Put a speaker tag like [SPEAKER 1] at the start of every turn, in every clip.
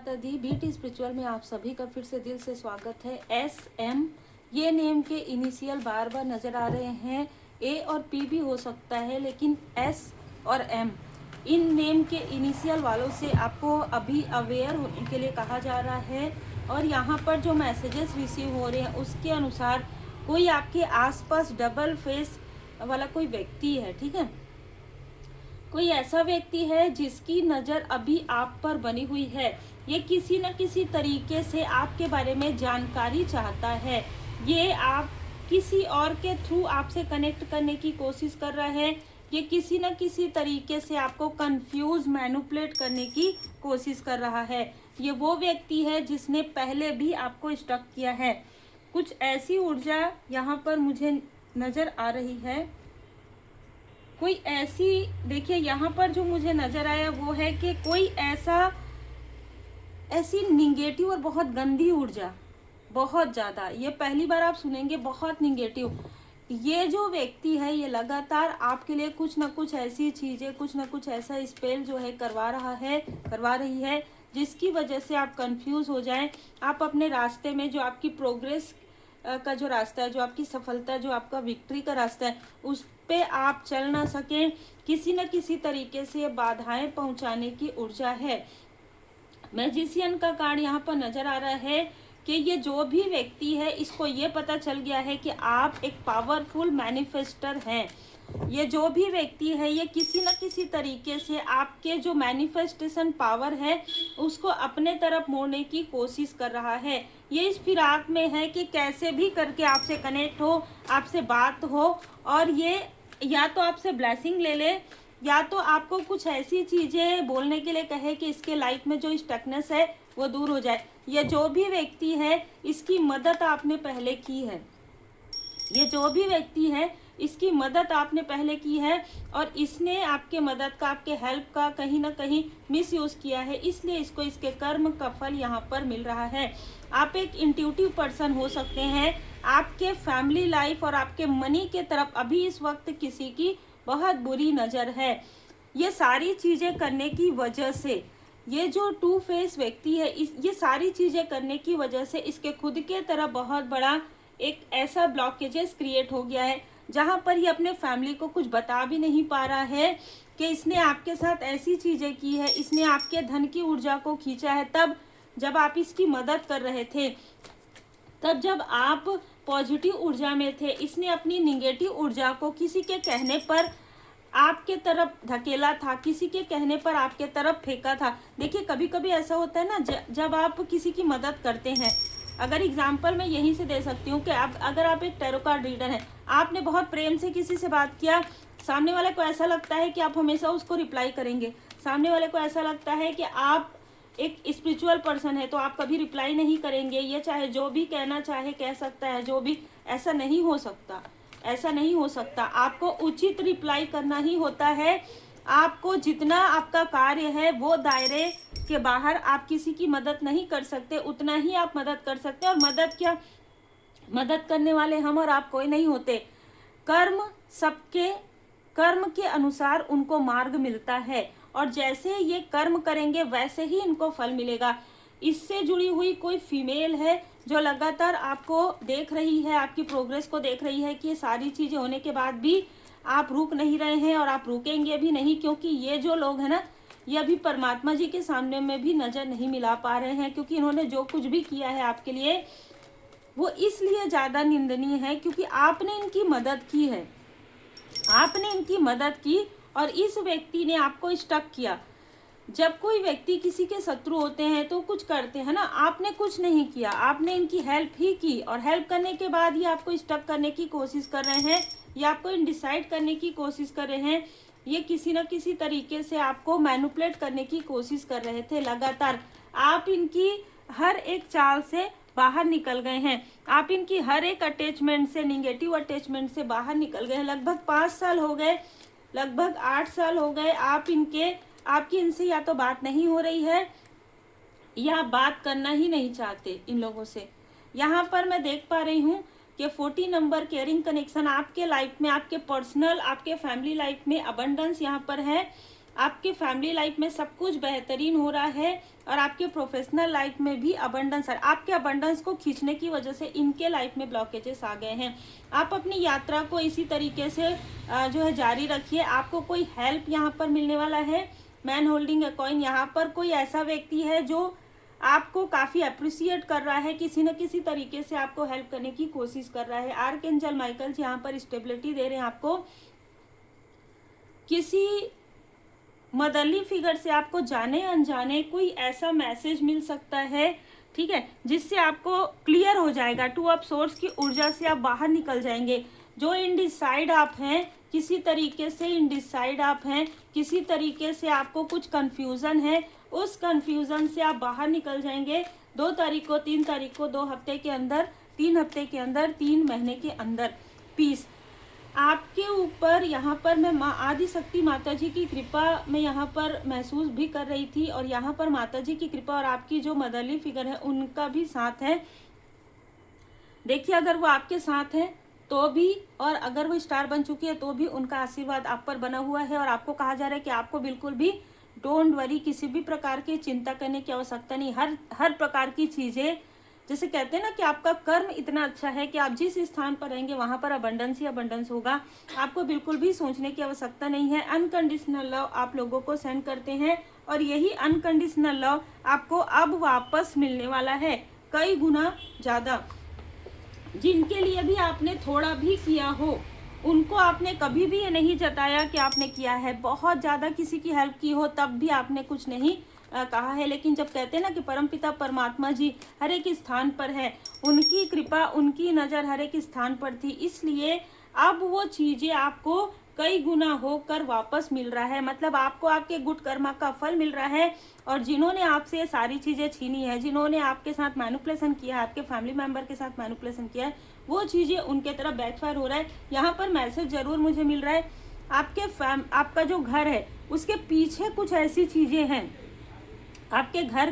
[SPEAKER 1] माता दी। Beat spiritual में आप सभी का फिर से दिल से स्वागत है। SM ये नेम के इनिशियल बार बार नज़र आ रहे हैं। A और P भी हो सकता है, लेकिन S और M इन नेम के इनिशियल वालों से आपको अभी अवेयर होने के लिए कहा जा रहा है। और यहाँ पर जो मैसेजेस रिसीव हो रहे हैं उसके अनुसार कोई आपके आसपास डबल फेस वाला कोई व्यक्ति है, ठीक है। कोई ऐसा व्यक्ति है जिसकी नज़र अभी आप पर बनी हुई है। ये किसी न किसी तरीके से आपके बारे में जानकारी चाहता है। ये आप किसी और के थ्रू आपसे कनेक्ट करने की कोशिश कर रहा है। ये किसी न किसी तरीके से आपको कंफ्यूज मैनिपुलेट करने की कोशिश कर रहा है। ये वो व्यक्ति है जिसने पहले भी आपको स्टक किया है। कुछ ऐसी ऊर्जा यहाँ पर मुझे नज़र आ रही है। कोई ऐसी, देखिए यहाँ पर जो मुझे नजर आया वो है कि कोई ऐसी निगेटिव और बहुत गंदी ऊर्जा, बहुत ज़्यादा, ये पहली बार आप सुनेंगे, बहुत निगेटिव। ये जो व्यक्ति है ये लगातार आपके लिए कुछ ना कुछ ऐसी चीज़ें, कुछ ना कुछ ऐसा स्पेल जो है करवा रही है, जिसकी वजह से आप कंफ्यूज हो जाएं। आप अपने रास्ते में जो आपकी प्रोग्रेस का जो रास्ता है, जो आपकी सफलता, जो आपका विक्ट्री का रास्ता है, उस पे आप चल ना सकें, किसी न किसी तरीके से बाधाएं पहुंचाने की ऊर्जा है। मैजिशियन का कार्ड यहाँ पर नजर आ रहा है कि ये जो भी व्यक्ति है इसको ये पता चल गया है कि आप एक पावरफुल मैनिफेस्टर हैं। ये जो भी व्यक्ति है ये किसी न किसी तरीके से आपके जो मैनिफेस्टेशन पावर है उसको अपने तरफ मोड़ने की कोशिश कर रहा है। ये इस फिराक में है कि कैसे भी करके आपसे कनेक्ट हो, आपसे बात हो, और ये या तो आपसे ब्लेसिंग ले ले, या तो आपको कुछ ऐसी चीज़ें बोलने के लिए कहे कि इसके लाइफ में जो स्टकनेस है वो दूर हो जाए। ये जो भी व्यक्ति है इसकी मदद आपने पहले की है। ये जो भी व्यक्ति है इसकी मदद आपने पहले की है और इसने आपके मदद का, आपके हेल्प का कहीं ना कहीं मिस यूज़ किया है, इसलिए इसको इसके कर्म का फल यहाँ पर मिल रहा है। आप एक इंट्यूटिव पर्सन हो सकते हैं। आपके फैमिली लाइफ और आपके मनी के तरफ अभी इस वक्त किसी की बहुत बुरी नज़र है। ये सारी चीज़ें करने की वजह से, ये जो टू फेस व्यक्ति है, ये सारी चीज़ें करने की वजह से इसके खुद के तरफ बहुत बड़ा एक ऐसा ब्लॉकेजेस क्रिएट हो गया है जहाँ पर ये अपने फैमिली को कुछ बता भी नहीं पा रहा है कि इसने आपके साथ ऐसी चीज़ें की है, इसने आपके धन की ऊर्जा को खींचा है तब जब आप इसकी मदद कर रहे थे, तब जब आप पॉजिटिव ऊर्जा में थे। इसने अपनी निगेटिव ऊर्जा को किसी के कहने पर आपके तरफ धकेला था, किसी के कहने पर आपके तरफ फेंका था। देखिए कभी कभी ऐसा होता है ना, जब आप किसी की मदद करते हैं, अगर एग्जाम्पल मैं यहीं से दे सकती हूँ कि अगर आप एक टैरो कार्ड रीडर हैं, आपने बहुत प्रेम से किसी से बात किया, सामने वाले को ऐसा लगता है कि आप हमेशा उसको रिप्लाई करेंगे, सामने वाले को ऐसा लगता है कि आप एक स्पिरिचुअल पर्सन है तो आप कभी रिप्लाई नहीं करेंगे, ये चाहे जो भी कहना चाहे कह सकता है, जो भी, ऐसा नहीं हो सकता, ऐसा नहीं हो सकता। आपको उचित रिप्लाई करना ही होता है। आपको जितना आपका कार्य है वो दायरे के बाहर आप किसी की मदद नहीं कर सकते, उतना ही आप मदद कर सकते हैं। और मदद क्या, मदद करने वाले हम और आप कोई नहीं होते। कर्म, सबके कर्म के अनुसार उनको मार्ग मिलता है और जैसे ये कर्म करेंगे वैसे ही इनको फल मिलेगा। इससे जुड़ी हुई कोई फीमेल है जो लगातार आपको देख रही है, आपकी प्रोग्रेस को देख रही है कि ये सारी चीज़ें होने के बाद भी आप रुक नहीं रहे हैं और आप रुकेंगे भी नहीं, क्योंकि ये जो लोग हैं ना, ये अभी परमात्मा जी के सामने में भी नज़र नहीं मिला पा रहे हैं, क्योंकि इन्होंने जो कुछ भी किया है आपके लिए वो इसलिए ज़्यादा निंदनीय है क्योंकि आपने इनकी मदद की है, आपने इनकी मदद की और इस व्यक्ति ने आपको स्टक किया। जब कोई व्यक्ति किसी के शत्रु होते हैं तो कुछ करते हैं ना, आपने कुछ नहीं किया, आपने इनकी हेल्प ही की और हेल्प करने के बाद ही आपको स्टक करने की कोशिश कर रहे हैं या आपको इनडिसाइड करने की कोशिश कर रहे हैं। ये किसी न किसी तरीके से आपको मैनिपुलेट करने की कोशिश कर रहे थे लगातार। आप इनकी हर एक चाल से बाहर निकल गए हैं, आप इनकी हर एक अटैचमेंट से, निगेटिव अटैचमेंट से बाहर निकल गए हैं। लगभग 5 साल हो गए, लगभग 8 साल हो गए आपकी इनसे या तो बात नहीं हो रही है या बात करना ही नहीं चाहते इन लोगों से। यहाँ पर मैं देख पा रही हूँ कि 40 नंबर केयरिंग कनेक्शन आपके लाइफ में, आपके पर्सनल, आपके फैमिली लाइफ में अबंडेंस यहाँ पर है। आपके फैमिली लाइफ में सब कुछ बेहतरीन हो रहा है और आपके प्रोफेशनल लाइफ में भी अबंडेंस है। आपके अबंडेंस को खींचने की वजह से इनके लाइफ में ब्लॉकेजेस आ गए हैं। आप अपनी यात्रा को इसी तरीके से जो है जारी रखिए। आपको कोई हेल्प यहाँ पर मिलने वाला है। मैन होल्डिंग अ कॉइन, यहाँ पर कोई ऐसा व्यक्ति है जो आपको काफ़ी अप्रिसिएट कर रहा है, किसी न किसी तरीके से आपको हेल्प करने की कोशिश कर रहा है। आर्कएंजल माइकल यहाँ पर स्टेबिलिटी दे रहे हैं आपको। किसी मदरली फिगर से आपको जाने अनजाने कोई ऐसा मैसेज मिल सकता है, ठीक है, जिससे आपको क्लियर हो जाएगा। टू ऑफ सोर्स की ऊर्जा से आप बाहर निकल जाएंगे। जो इनडिसाइड आप हैं, किसी तरीके से इनडिसाइड आप हैं, किसी तरीके से आपको कुछ कंफ्यूजन है, उस कंफ्यूजन से आप बाहर निकल जाएंगे। 2 तारीख को, 3 तारीख को, 2 हफ्ते के अंदर, 3 हफ्ते के अंदर, 3 महीने के अंदर पीस आपके ऊपर। यहाँ पर मैं माँ आदि शक्ति माता जी की कृपा मैं यहाँ पर महसूस भी कर रही थी, और यहाँ पर माता जी की कृपा और आपकी जो मदरली फिगर है उनका भी साथ है। देखिए, अगर वो आपके साथ है तो भी, और अगर वो स्टार बन चुकी है तो भी उनका आशीर्वाद आप पर बना हुआ है। और आपको कहा जा रहा है कि आपको बिल्कुल भी डोंट वरी, किसी भी प्रकार की चिंता करने की आवश्यकता नहीं। हर प्रकार की चीज़ें, जैसे कहते हैं ना कि आपका कर्म इतना अच्छा है कि आप जिस स्थान पर रहेंगे वहां पर अबंडेंस ही अबंडेंस होगा। आपको बिल्कुल भी सोचने की आवश्यकता नहीं है। अनकंडीशनल लव आप लोगों को सेंड करते हैं, और यही अनकंडीशनल लव आपको अब वापस मिलने वाला है, कई गुना ज़्यादा। जिनके लिए भी आपने थोड़ा भी किया हो, उनको आपने कभी भी ये नहीं जताया कि आपने किया है। बहुत ज़्यादा किसी की हेल्प की हो तब भी आपने कुछ नहीं कहा है। लेकिन जब कहते हैं ना कि परमपिता परमात्मा जी हर एक स्थान पर है, उनकी कृपा, उनकी नज़र हर एक स्थान पर थी, इसलिए अब वो चीज़ें आपको कई गुना होकर वापस मिल रहा है। मतलब आपको आपके गुड कर्मा का फल मिल रहा है। और जिन्होंने आपसे ये सारी चीज़ें छीनी है, जिन्होंने आपके साथ मैनिपुलेशन किया है, आपके फैमिली मेंबर के साथ मैनिपुलेशन किया है, वो चीज़ें उनके तरफ बैकफायर हो रहा है। यहाँ पर मैसेज जरूर मुझे मिल रहा है, आपका जो घर है उसके पीछे कुछ ऐसी चीज़ें हैं, आपके घर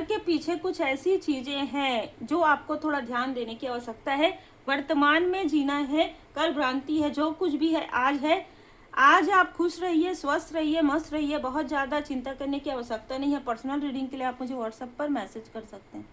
[SPEAKER 1] के पीछे कुछ ऐसी चीजें हैं जो आपको थोड़ा ध्यान देने की आवश्यकता है। वर्तमान में जीना है, कल भ्रांति है। जो कुछ भी है आज है। आज आप खुश रहिए, स्वस्थ रहिए, मस्त रहिए। बहुत ज़्यादा चिंता करने की आवश्यकता नहीं है। पर्सनल रीडिंग के लिए आप मुझे व्हाट्सएप पर मैसेज कर सकते हैं।